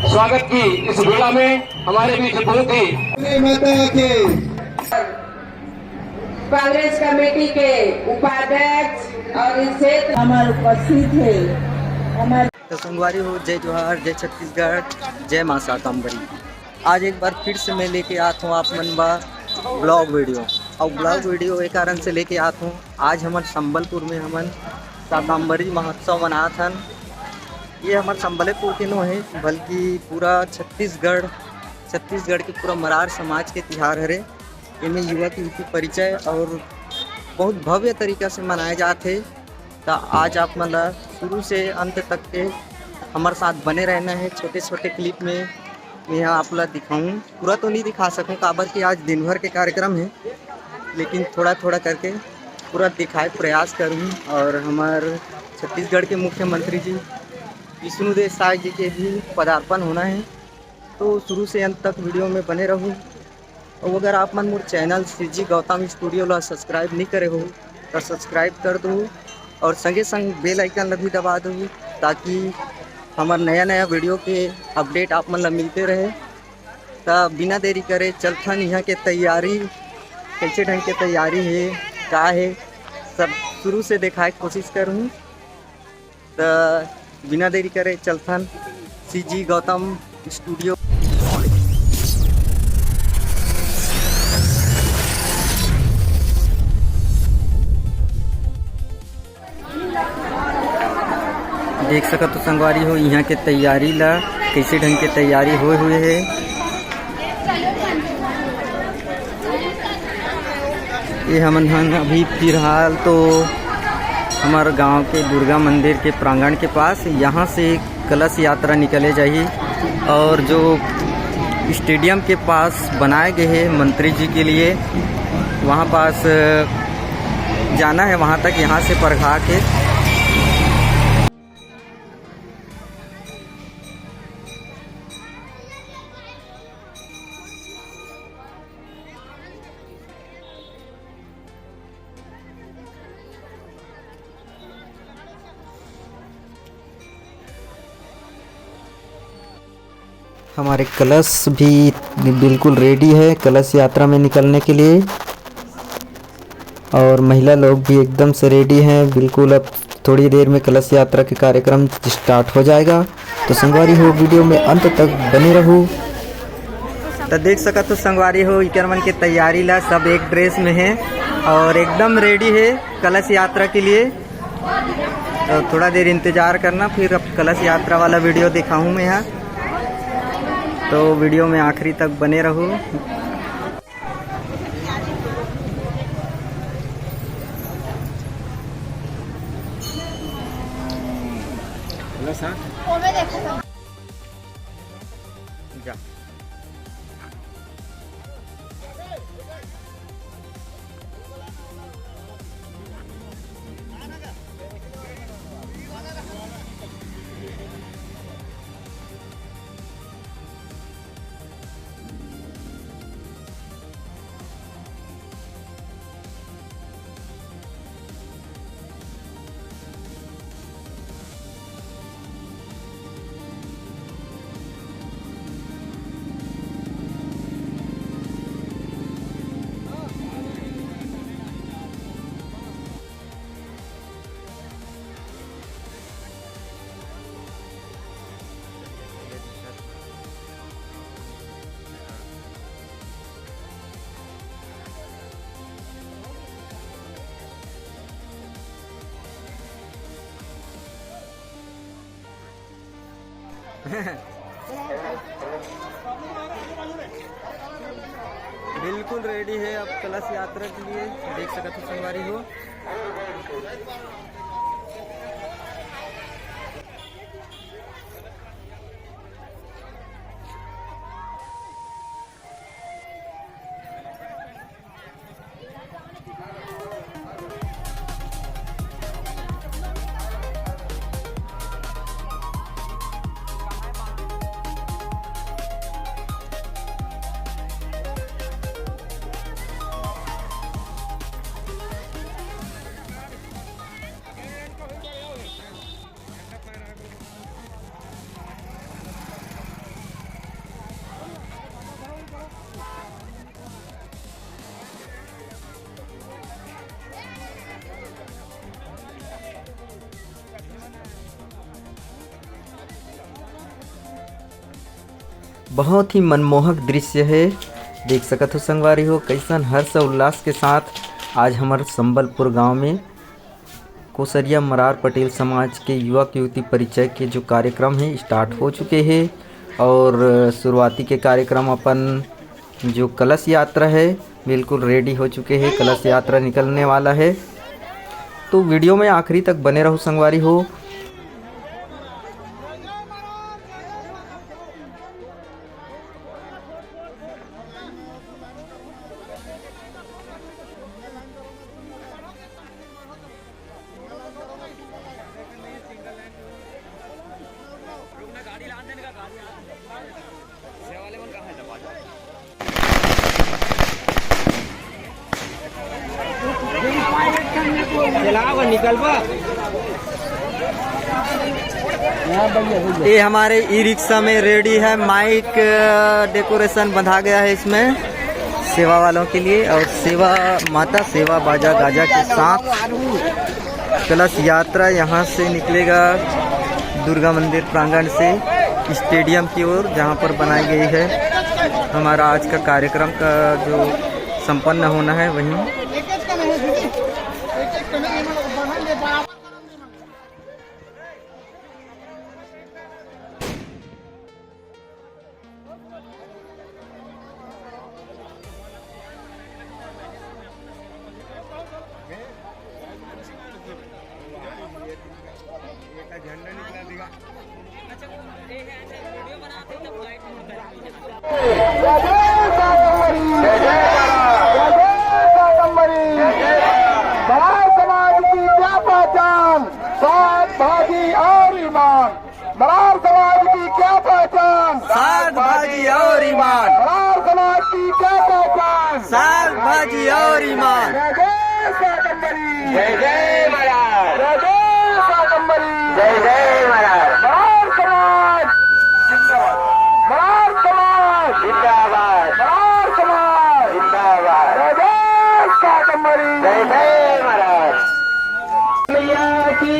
स्वागत की इस बेला में हमारे बीच बहुत ही माता के कांग्रेस कमेटी के उपाध्यक्ष और इस क्षेत्र हमारे उपस्थित है। हमारे तो संगवारी हो, जय जोहार, जय छत्तीसगढ़, जय मां शाकंभरी। आज एक बार फिर से मैं लेके आता हूँ आप मन बा ब्लॉग वीडियो। और ब्लॉग वीडियो एक कारण से लेके आता हूँ, आज हमन संबलपुर में हमन शाकंभरी महोत्सव मनात हन। ये हमारे संबलपुर के नो है, बल्कि पूरा छत्तीसगढ़ के पूरा मरार समाज के तिहार हरे। इनमें युवा की परिचय और बहुत भव्य तरीका से मनाए जाते। तो आज आप मतलब शुरू से अंत तक के हमारे साथ बने रहना है। छोटे छोटे क्लिप में मैं यहाँ आप लोग दिखाऊँ, पूरा तो नहीं दिखा सकूँ काबर कि आज दिन भर के कार्यक्रम है, लेकिन थोड़ा थोड़ा करके पूरा दिखाए प्रयास करूँ। और हमारे छत्तीसगढ़ के मुख्यमंत्री जी विष्णुदेव साय जी के भी पदार्पण होना है, तो शुरू से अंत तक वीडियो में बने रहूँ। और अगर आप मन मोर चैनल सीजी गौतम स्टूडियो ला सब्सक्राइब नहीं करे हो तो सब्सक्राइब कर दो, और संगे संग बेल आइकन ला भी दबा दो, ताकि हमार नया नया वीडियो के अपडेट आप मन ला मिलते रहे। तो बिना देरी करे चलथन यहाँ के तैयारी कैसे ढंग के तैयारी है, का है, सब शुरू से दिखाए कोशिश करूँ। तो बिना देरी करे चलथन सीजी गौतम स्टूडियो। देख सकत तो संगवारी हो यहाँ के तैयारी ला कैसे ढंग के तैयारी हुए है। ये हमन अभी फिलहाल तो हमारे गांव के दुर्गा मंदिर के प्रांगण के पास, यहाँ से कलश यात्रा निकले जाही। और जो स्टेडियम के पास बनाए गए हैं मंत्री जी के लिए, वहाँ पास जाना है, वहाँ तक यहाँ से परखा के हमारे कलश भी बिल्कुल रेडी है कलश यात्रा में निकलने के लिए। और महिला लोग भी एकदम से रेडी हैं बिल्कुल। अब थोड़ी देर में कलश यात्रा के कार्यक्रम स्टार्ट हो जाएगा, तो संगवारी हो वीडियो में अंत तक बने रहो। तो देख सका तो संगवारी हो इकर मन के तैयारी ला सब एक ड्रेस में है और एकदम रेडी है कलश यात्रा के लिए। तो थोड़ा देर इंतज़ार करना, फिर अब कलश यात्रा वाला वीडियो दिखाऊँ मैं यहाँ। तो वीडियो में आखिरी तक बने रहो। जा बिल्कुल रेडी है अब कलश यात्रा के लिए। देख सकते हो संगवारी हो। बहुत ही मनमोहक दृश्य है। देख सकत हो संगवारी हो कैसन हर्ष और उल्लास के साथ आज हमारे संबलपुर गांव में कोसरिया मरार पटेल समाज के युवक युवती परिचय के जो कार्यक्रम है स्टार्ट हो चुके हैं। और शुरुआती के कार्यक्रम अपन जो कलश यात्रा है बिल्कुल रेडी हो चुके हैं। कलश यात्रा निकलने वाला है, तो वीडियो में आखिरी तक बने रहो संगवारी हो। ये हमारे ई रिक्शा में रेडी है, माइक डेकोरेशन बंधा गया है इसमें सेवा वालों के लिए। और सेवा माता सेवा बाजा गाजा के साथ कलश यात्रा यहाँ से निकलेगा दुर्गा मंदिर प्रांगण से स्टेडियम की ओर, जहाँ पर बनाई गई है हमारा आज का कार्यक्रम का जो संपन्न होना है वहीं। मरार समाज की क्या पहचान? साग भाजी और ईमान। मरार समाज की क्या पहचान? साग भाजी और ईमान। जय जय शाकंभरी, जय जय महाराज, जय जय शाकंभरी, जय जय महाराज। मरार समाज जिंदाबाद, मरार समाज जिंदाबाद, मरार समाज जिंदाबाद, जय जय शाकंभरी, जय जय महाराज। मैया की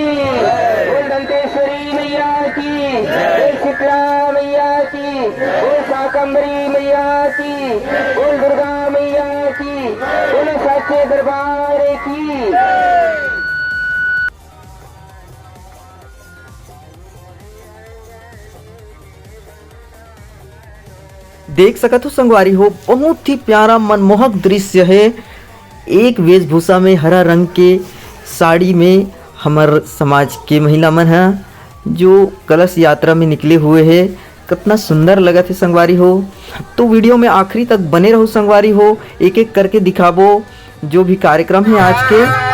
बोल दंतेश्वरी मैया की, बोल शीतला मैया की, बोल शाकंभरी मैया की, बोल दुर्गा मैया की, बोल सच्चे दरबार की। देख सकत हो संगवारी हो बहुत ही प्यारा मनमोहक दृश्य है। एक वेशभूषा में हरा रंग के साड़ी में हमार समाज के महिला मन है जो कलश यात्रा में निकले हुए हैं। कितना सुंदर लगा थे संगवारी हो। तो वीडियो में आखिरी तक बने रहो संगवारी हो, एक एक करके दिखाबो जो भी कार्यक्रम है आज के।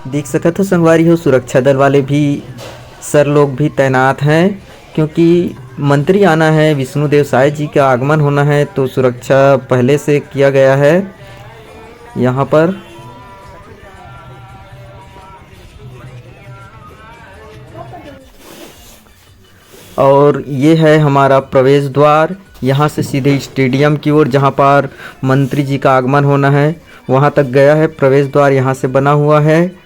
देख सकते हो संगवारी हो सुरक्षा दल वाले भी सर लोग भी तैनात हैं, क्योंकि मंत्री आना है, विष्णुदेव साय जी का आगमन होना है, तो सुरक्षा पहले से किया गया है यहाँ पर। और ये है हमारा प्रवेश द्वार, यहाँ से सीधे स्टेडियम की ओर जहाँ पर मंत्री जी का आगमन होना है वहाँ तक गया है। प्रवेश द्वार यहाँ से बना हुआ है।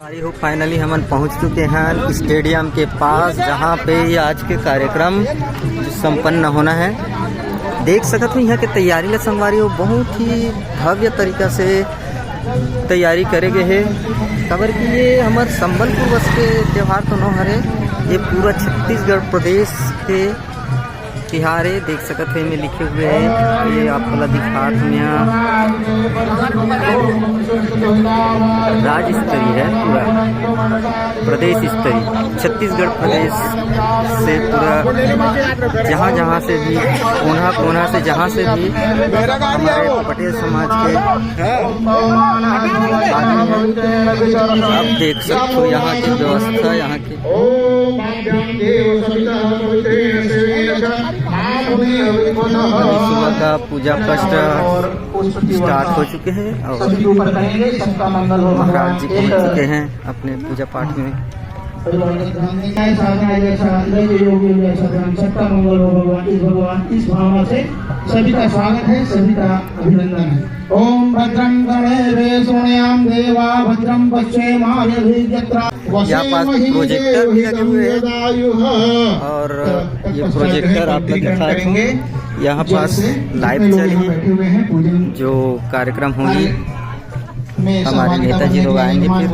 आई हो फाइनली हम पहुंच चुके हैं स्टेडियम के पास, जहां पे आज के कार्यक्रम संपन्न होना है। देख सकते हो यहाँ के तैयारी ला संगवारी हो बहुत ही भव्य तरीका से तैयारी करे गए है। खबर कि ये हमारे संबलपुर बस के त्यौहार तो न हरे, ये पूरा छत्तीसगढ़ प्रदेश के तिहार है। देख सकते हैं में लिखे हुए हैं, ये आपको दिखा राज्य स्तरीय है, पूरा प्रदेश स्तरीय छत्तीसगढ़ प्रदेश से पूरा जहाँ जहाँ से भी कोना कोना से जहाँ से भी हमारे पटेल समाज के आप देख सकते हो यहाँ की व्यवस्था, यहाँ की सुबह का पूजा पाठ स्टार्ट हो चुके हैं और महाराज जी पहुंच चुके हैं अपने पूजा पाठ में। भगवान इस भावना से सभी का स्वागत है, सभी का अभिनंदन है। ओम भद्रं गणेशे सोमयाम देवा भद्रं पश्येमाभिर्यत्रा। यहाँ पास प्रोजेक्टर भी लगे हुए हैं और ये प्रोजेक्टर आप लोग दिखा देंगे। यहाँ पास लाइव चली जो कार्यक्रम होगी, हमारे नेताजी लोग आएंगे फिर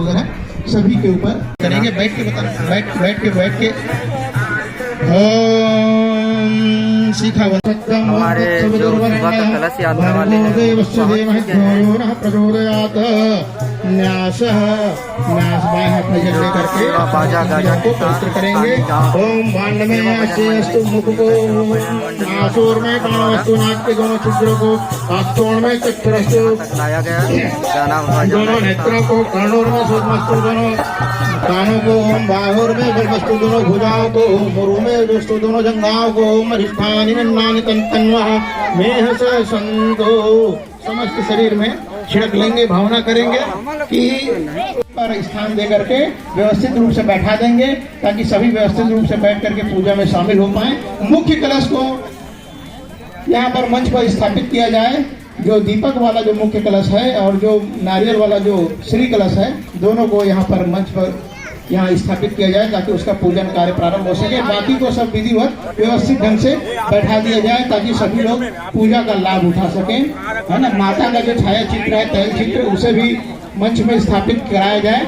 सभी के ऊपर करेंगे। बैठ के बताना, बैठ के हमारे जो सुबह का कलश यात्रा वाले बाजा गाजा को पवित्र करेंगे। ओम भांड में अस्तु मुख को, आसुर में काणवस्तु नाक के दोनों छिद्रों को, आस्तोण में चक्षुरस्तु लाया गया, दोनों नेत्रों को, कर्णों में सूर्यमस्तु दोनों कानों को, ओम बाहुर में बलमस्तु दोनों भुजाओं को, मुरु में दोस्तों दोनों जंघाओं को, ओम हरिष्ठानि नन्नानि तन्वा मेह स संतो। समस्त शरीर में छिड़क लेंगे, भावना करेंगे कि पर स्थान दे करके व्यवस्थित रूप से बैठा देंगे ताकि सभी व्यवस्थित रूप से बैठ करके पूजा में शामिल हो पाए। मुख्य कलश को यहाँ पर मंच पर स्थापित किया जाए। जो दीपक वाला जो मुख्य कलश है और जो नारियल वाला जो श्री कलश है, दोनों को यहाँ पर मंच पर यहाँ स्थापित किया जाए ताकि उसका पूजन कार्य प्रारंभ हो सके। बाकी को सब विधिवत व्यवस्थित ढंग से बैठा दिया जाए ताकि सभी लोग पूजा का लाभ उठा सकें, है ना। माता का जो छाया चित्र है, तैल चित्र, उसे भी मंच में स्थापित कराया जाए।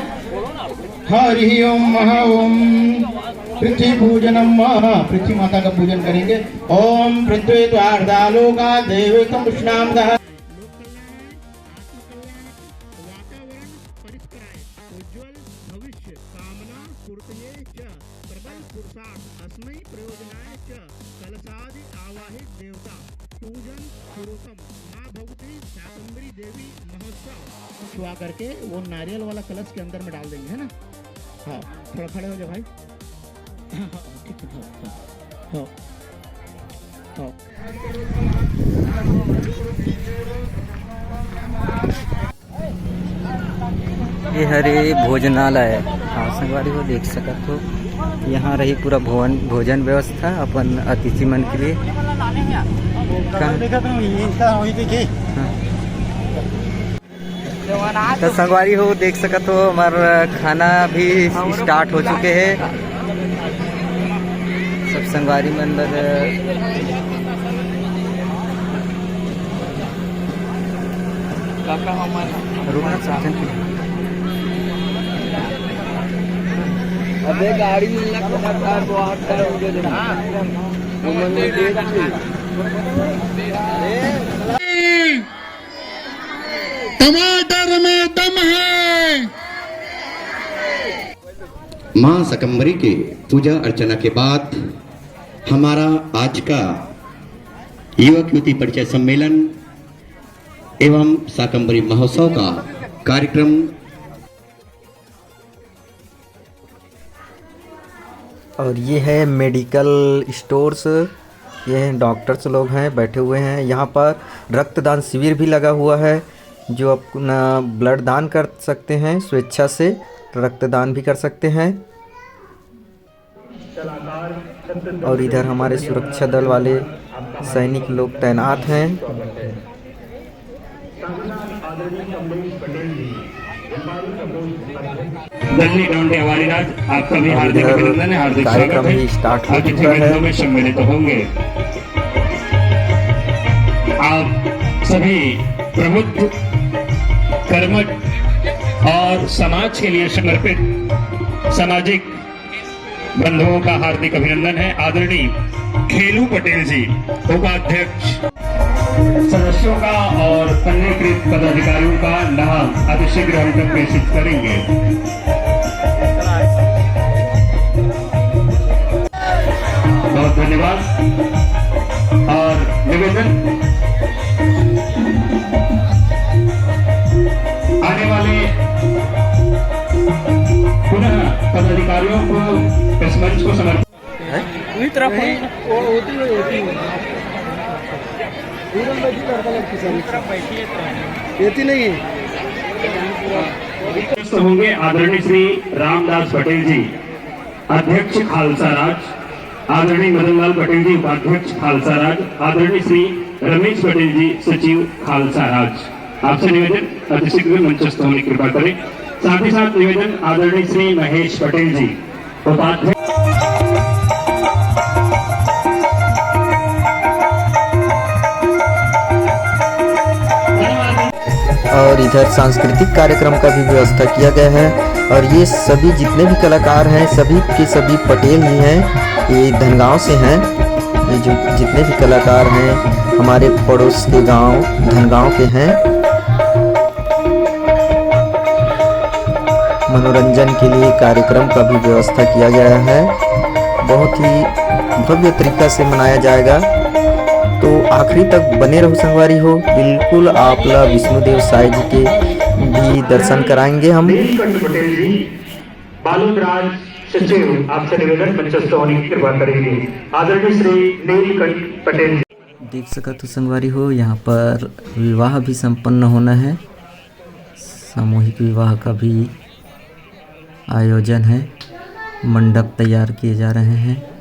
हरि ओम ओम पृथ्वी पूजनम, पृथ्वी माता का पूजन करेंगे। ओम पृथ्वी द्वारदालोका देवकम कृष्णाम दह छुआ करके वो नारियल वाला कलश के अंदर में डाल देंगे, है ना। हाँ, थोड़ा खड़े हो जाओ भाई। ठीक है, हाँ। ये हरे भोजनालय हाँ संगवारी हो देख सकते हो। यहाँ रही पूरा भोजन व्यवस्था अपन अतिथि मन के लिए। तो संगवारी हो देख सकते हो हमारा खाना भी स्टार्ट हो चुके हैं। सब संगवारी में अंदर रुकना साधन की अबे गाड़ी टमाटर में दम है। मां शाकंभरी के पूजा अर्चना के बाद हमारा आज का युवक युवती परिचय सम्मेलन एवं शाकंभरी महोत्सव का कार्यक्रम और ये है मेडिकल स्टोर्स। ये हैं डॉक्टर्स लोग हैं बैठे हुए हैं। यहाँ पर रक्तदान शिविर भी लगा हुआ है जो अपना ब्लड दान कर सकते हैं, स्वेच्छा से रक्तदान भी कर सकते हैं। और इधर हमारे सुरक्षा दल वाले सैनिक लोग तैनात हैं। दलनी डोंडे हवारी राज, आपका भी हार्दिक अभिनंदन है, हार्दिक स्वागत कार्यक्रम है। भी स्टार्ट हो अतिथि चुका है। वृंदों में सम्मिलित होंगे। आप सभी प्रबुद्ध, कर्मठ और समाज के लिए समर्पित सामाजिक बंधुओं का हार्दिक अभिनंदन है। आदरणीय खेलू पटेल जी उपाध्यक्ष, सदस्यों का और पंजीकृत पदाधिकारियों का नाम अतिशीघ्र हम तक प्रेषित करेंगे। बहुत धन्यवाद। और निवेदन, आने वाले पुनः पदाधिकारियों को इस मंच को समर्पित होंगे। आदरणीय श्री रामदास पटेल जी अध्यक्ष खालसा राज, आदरणीय मदनलाल पटेल जी उपाध्यक्ष खालसा राज, आदरणीय श्री रमेश पटेल जी सचिव खालसा राज। आपसे निवेदन अतिशीघ्र मंचस्थ होने की कृपा करें। साथ ही साथ निवेदन आदरणीय श्री महेश पटेल जी उपाध्यक्ष। और इधर सांस्कृतिक कार्यक्रम का भी व्यवस्था किया गया है। और ये सभी जितने भी कलाकार हैं सभी के सभी पटेल ही हैं, ये धनगांव से हैं। ये जो जितने भी कलाकार हैं हमारे पड़ोस के गांव धनगांव के हैं। मनोरंजन के लिए कार्यक्रम का भी व्यवस्था किया गया है, बहुत ही भव्य तरीका से मनाया जाएगा। तो आखिरी तक बने रहो संगवारी हो, बिल्कुल आपला विष्णुदेव साई जी के भी दर्शन कराएंगे हम। नीलकंठ पटेल जी बालूद राज सचिव, आपसे निवेदन मंचस्थ होने की कृपा करेंगे। आदरणीय श्री नीलकंठ पटेल जी। देख सका तो संगवारी हो, यहाँ पर विवाह भी संपन्न होना है, सामूहिक विवाह का भी आयोजन है, मंडप तैयार किए जा रहे हैं।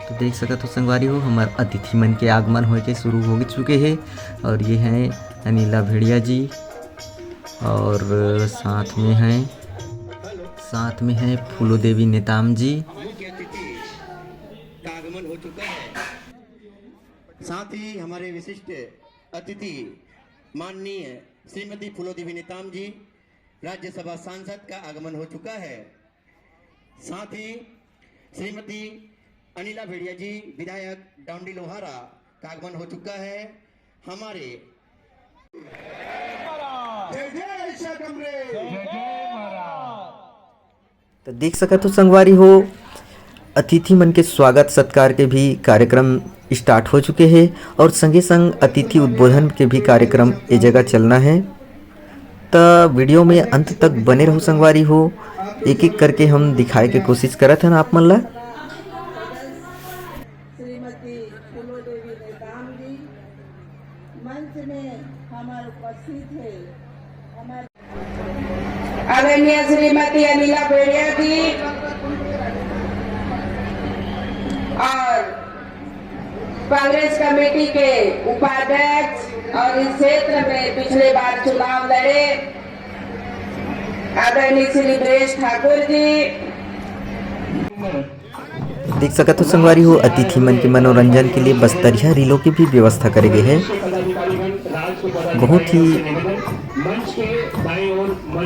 तो देख सका तो संगवारी हो, हमारे अतिथि मन के आगमन हो के शुरू हो चुके हैं। और ये हैं अनिला भेड़िया जी, और साथ में हैं फूलो देवी नेताम जी। का आगमन हो चुका है। साथ ही हमारे विशिष्ट अतिथि माननीय श्रीमती फूलो देवी नेताम जी राज्यसभा सांसद का आगमन हो चुका है। साथ ही श्रीमती अनिला भेड़िया जी विधायक डोंडी लोहारा का आगमन हो चुका है। हमारे तो देख सका तो संगवारी हो, अतिथि मन के स्वागत सत्कार के भी कार्यक्रम स्टार्ट हो चुके हैं। और संगे संग अतिथि उद्बोधन के भी कार्यक्रम ये जगह चलना है। तो वीडियो में अंत तक बने रहो संगवारी हो, एक एक करके हम दिखाए के कोशिश करत हैं आप मन ला। श्रीमती फूलो देवी नेताम जी मंच में हमारे उपस्थित है। आदरणीय श्रीमती अनिला भेड़िया जी और कांग्रेस कमेटी के उपाध्यक्ष और इस क्षेत्र में पिछले बार चुनाव लड़े आदरणीय श्री ब्रेश ठाकुर जी। देख सका तो संगवारी हो, अतिथि मन के मनोरंजन के लिए बस्तरिया रीलों की भी व्यवस्था करे गए हैं। बहुत ही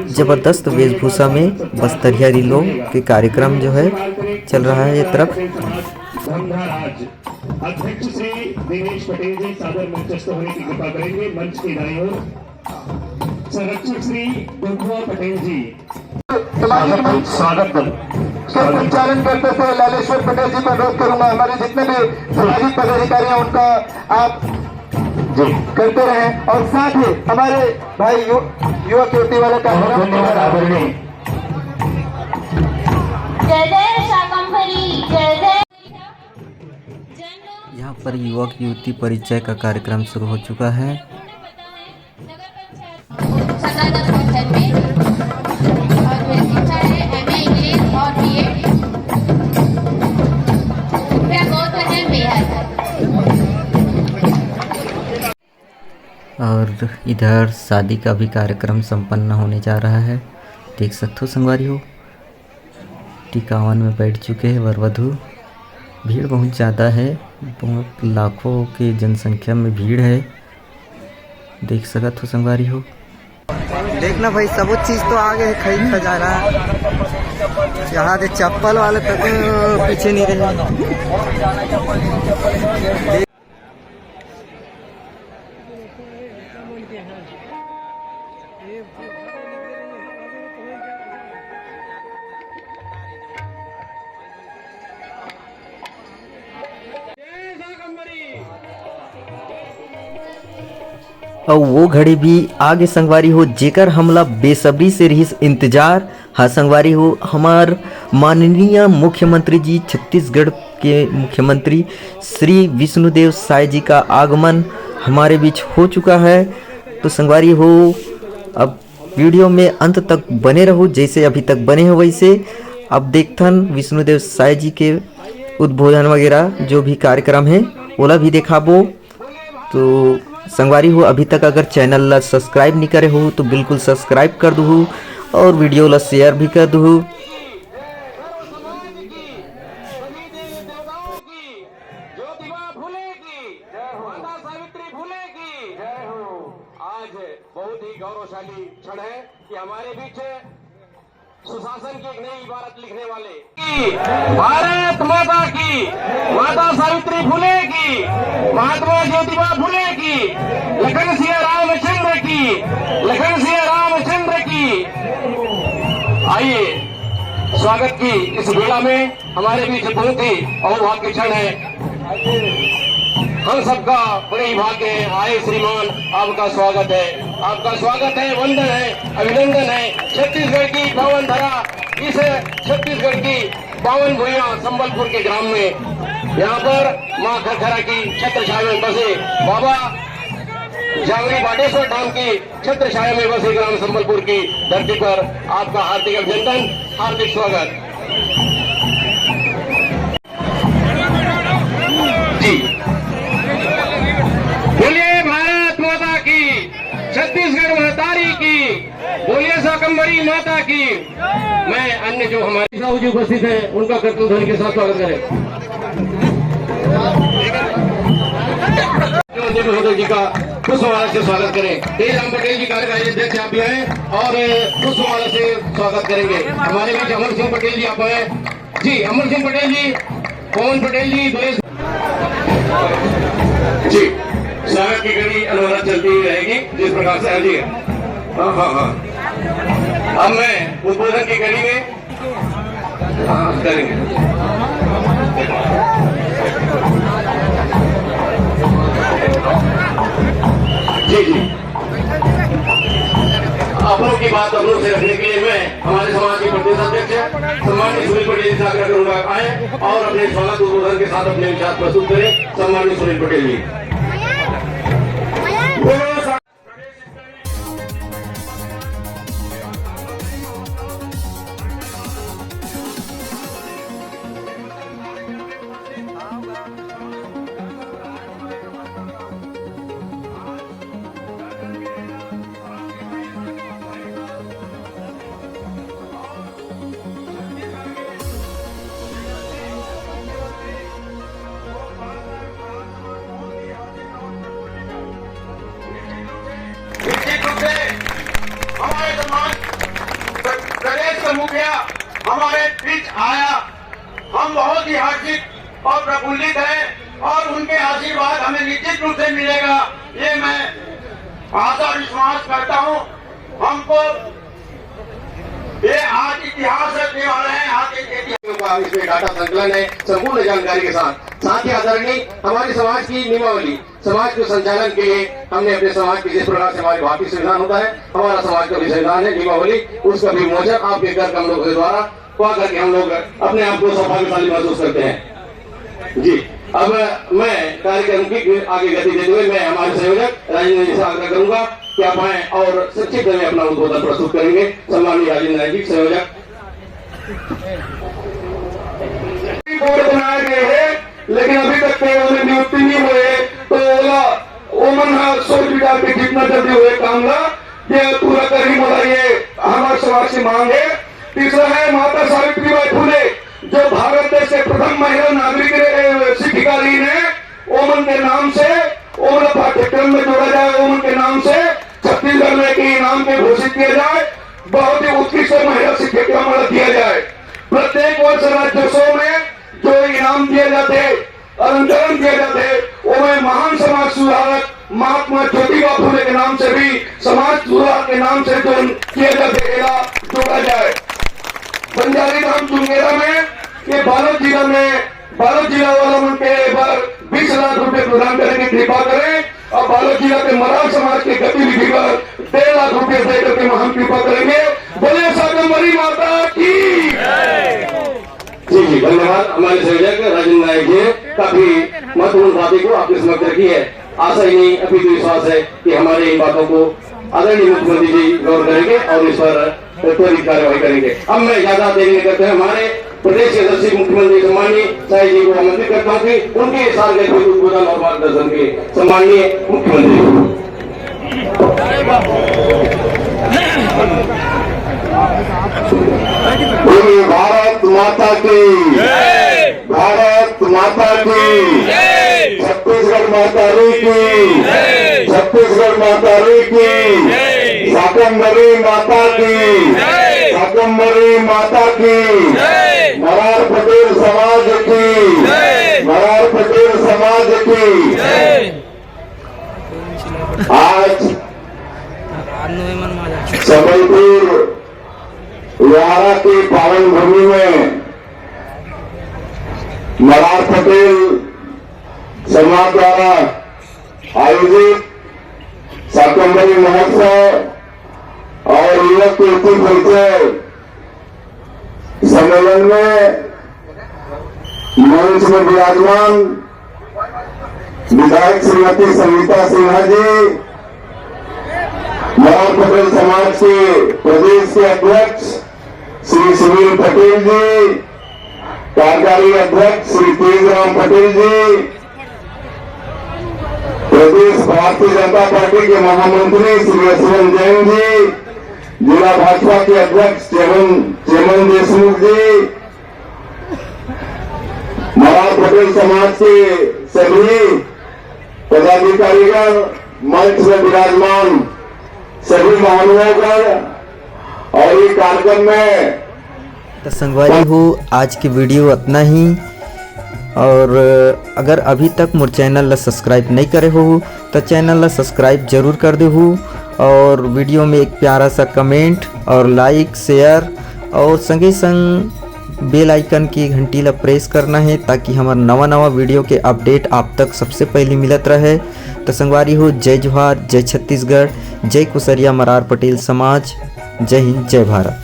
जबरदस्त वेशभूषा में बस्तरिया रीलों के कार्यक्रम जो है चल रहा है। ये तरफ अध्यक्ष श्री दिनेश पटेल जी सादर मंचस्थ होने की कृपा करेंगे। मंच की दाईं ओर संरक्षक श्री दुर्गा पटेल जी स्वागत संचालन करते थे लालेश्वर पटेल जी, मैं अनुरोध करूंगा हमारे जितने भी सामाजिक पदाधिकारी हैं उनका आप करते रहे। और साथ ही हमारे भाई युवा युवती वाले कार्यक्रम जय जय शाकंभरी, जय जय। यहाँ पर युवक युवती परिचय का कार्यक्रम शुरू हो चुका है। और इधर शादी का भी कार्यक्रम संपन्न होने जा रहा है। देख सकते हो संगवारी हो, टिकावन में बैठ चुके हैं वर वधू। भीड़ बहुत ज़्यादा है, बहुत लाखों की जनसंख्या में भीड़ है, देख सकते हो संगवारी हो। देखना भाई, सब चीज़ तो आगे है, खरीद खजाना यहाँ दे, चप्पल वाले तक पीछे नहीं रहे। और वो घड़ी भी आगे संगवारी हो, जेकर हमला बेसब्री से रही इंतजार। हाँ संगवारी हो, हमार माननीय मुख्यमंत्री जी, छत्तीसगढ़ के मुख्यमंत्री श्री विष्णुदेव साय जी का आगमन हमारे बीच हो चुका है। तो संगवारी हो, अब वीडियो में अंत तक बने रहो, जैसे अभी तक बने हो वैसे। अब देखथन विष्णुदेव साय जी के उद्बोधन वगैरह जो भी कार्यक्रम है ओला भी देखाबो। तो संगवारी हो, अभी तक अगर चैनल ला सब्सक्राइब नहीं करे हो तो बिल्कुल सब्सक्राइब कर दू और वीडियो ला शेयर भी कर दू। ज्योतिबा फुले की, माता सावित्री फुले की जय हो। आज बहुत ही गौरवशाली क्षण है कि हमारे बीच सुशासन की एक नई इबारत लिखने वाले भारत माता की, माता सावित्री फुले की, महात्मा ज्योतिबा फुले की, लखन सिंह रामचंद्र की, लखन सिंह रामचंद्र की। आइए, स्वागत की इस वेला में हमारे बीच बहुत ही अहोभाग्य क्षण है। हम सबका बड़े ही भाग्य है। आए श्रीमान, आपका स्वागत है, आपका स्वागत है, वंदन है, अभिनंदन है। छत्तीसगढ़ की पावन धरा, इस छत्तीसगढ़ की पावन भूया संबलपुर के ग्राम में, यहाँ पर माँ खरखरा की छत्र छाया में बसे बाबा जांगरी बाटेश्वर धाम की छत्र छाया में बसे ग्राम संबलपुर की धरती पर आपका हार्दिक अभिनंदन, हार्दिक स्वागत जी। बोलिए भारत माता की, छत्तीसगढ़ महतारी की, बोलिए शाकंभरी माता की। मैं अन्य जो हमारे साहू जी उपस्थित हैं उनका कर्तव्य ध्वनि के साथ स्वागत करें। महोदय जी का पुष्पमाला से स्वागत करें। तेजराम पटेल जी कार्यकारी अध्यक्ष आप भी आए और पुष्पमाला से स्वागत करेंगे। हमारे बीच अमर सिंह पटेल जी आप आए जी, अमर सिंह पटेल जी, पवन पटेल जी, जी। स्वागत की घड़ी अनवरत चलती हुई रहेगी जिस प्रकार से जी। हाँ हाँ हाँ, अब मैं उद्बोधन की घड़ी में करेंगे। जी जी, अपनों की बात अपनों से रखने के लिए मैं हमारे समाज के प्रदेश अध्यक्ष सम्मानित सुनील पटेल से आग्रह करूंगा आए और अपने स्वागत उद्बोधन के साथ अपने विचार प्रस्तुत करें। सम्मानित सुनील पटेल जी। हमारे समाज प्रदेश का मुखिया हमारे बीच आया, हम बहुत ही हर्षित और प्रफुल्लित हैं और उनके आशीर्वाद हमें निश्चित रूप से मिलेगा, ये मैं आशा विश्वास करता हूं। हमको ये आज इतिहास रखने वाले हैं, आज इतिहास इसमें डाटा संकलन है संपूर्ण जानकारी के साथ ही आदरणीय हमारे समाज की नियमावली, समाज के संचालन के लिए हमने अपने समाज की जिस प्रकार से हमारी भारतीय संविधान होता है, हमारा समाज का भी संविधान है नियमावली, उसका भी विमोचन आपके कर हम लोगों के द्वारा हुआ करके हम लोग अपने आप को सौभाग्यशाली महसूस करते हैं जी। अब मैं कार्यक्रम की आगे गति देते हुए मैं हमारे संयोजक राजेंद्र जी से आग्रह करूंगा कि आप आए और संक्षिप्त में अपना उद्बोधन प्रस्तुत करेंगे। सम्मानीय राजेंद्र जी संयोजक। बोर्ड बनाए गए हैं लेकिन अभी तक उन्हें नियुक्ति नहीं हुए, तो ओमन सोच विचार के जितना जल्दी हुए काम ला ये पूरा कर ही मला, ये हमारे समाज की मांग है। तीसरा है माता सावित्रीबाई फुले, जो भारत देश के प्रथम महिला नागरिक शिक्षिका लीन है, ओमन के नाम से ओमन पाठ्यक्रम में जोड़ा जाए, ओमन के नाम से छत्तीसगढ़ में के इनाम के घोषित किया जाए, बहुत ही उत्कृष्ट महिला शिक्षिका मला दिया जाए। प्रत्येक वर्ष राज्योत्सव में जो इनाम दिए जाते, अलंकरण किए जाते, उनमें महान समाज सुधारक महात्मा ज्योतिबा फुले के नाम से भी समाज सुधार के नाम से जो किया जाते जोड़ा जाए। बंजारी धाम चुंगेरा में ये बालोद जिला वालों के पर 20 लाख रुपए प्रदान करने की कृपा करें और बालोद जिला के मरार समाज की गतिविधि पर 1.5 लाख रुपए देकर के हम कृपा करेंगे। बोले शाकंभरी माता की जी धन्यवाद। हमारे संयोजक राजेंद्र नायक जी काफी महत्वपूर्ण बातें को आपके समक्ष रखी है। आशा ही नहीं अभी तो विश्वास है कि हमारे इन बातों को आदरणीय मुख्यमंत्री जी गौर करेंगे और इस पर त्वरित कार्यवाही करेंगे। अब मैं ज्यादा देरी नहीं करते हैं, हमारे प्रदेश के सदस्य मुख्यमंत्री सम्माननीय शाही जी को आमंत्रित करता हूँ कि उनके साथ उद्बोधन और मार्गदर्शन के सम्माननीय मुख्यमंत्री। भारत माता की, भारत माता की, छत्तीसगढ़ माता री की, छत्तीसगढ़ माता री की, शाकंभरी माता की, शाकंभरी माता की, मरार पटेल समाज की, मरार पटेल समाज की। आज संबलपुर लोहारा की पावन भूमि में मरार पटेल समाज द्वारा आयोजित शाकंभरी महोत्सव और युवक कीर्ति परिचय सम्मेलन में मंच में विराजमान विधायक श्रीमती संगीता सिन्हा जी, मरार पटेल समाज के प्रदेश के अध्यक्ष श्री सुनील पटेल जी, कार्यकारी अध्यक्ष श्री तेजराम पटेल जी, प्रदेश भारतीय जनता पार्टी के महामंत्री श्री यशवंत जैन जी, जिला भाजपा के अध्यक्ष चेमन देशमुख जी, मरार पटेल समाज के सभी पदाधिकारीगण, मंच में विराजमान सभी महानुभावगण और ये कार्यक्रम में तो संगवारी हो आज की वीडियो इतना ही। और अगर अभी तक मोर चैनल ला सब्सक्राइब नहीं करे हो तो चैनल ला सब्सक्राइब जरूर कर दे हो और वीडियो में एक प्यारा सा कमेंट और लाइक शेयर और संगे संग बेल आइकन की घंटी ला प्रेस करना है ताकि हमारा नवा वीडियो के अपडेट आप तक सबसे पहले मिलत रहे। तो संगवारी हो जय जोहार, जय छत्तीसगढ़, जय कुसरिया मरार पटेल समाज, जय हिंद, जय भारत।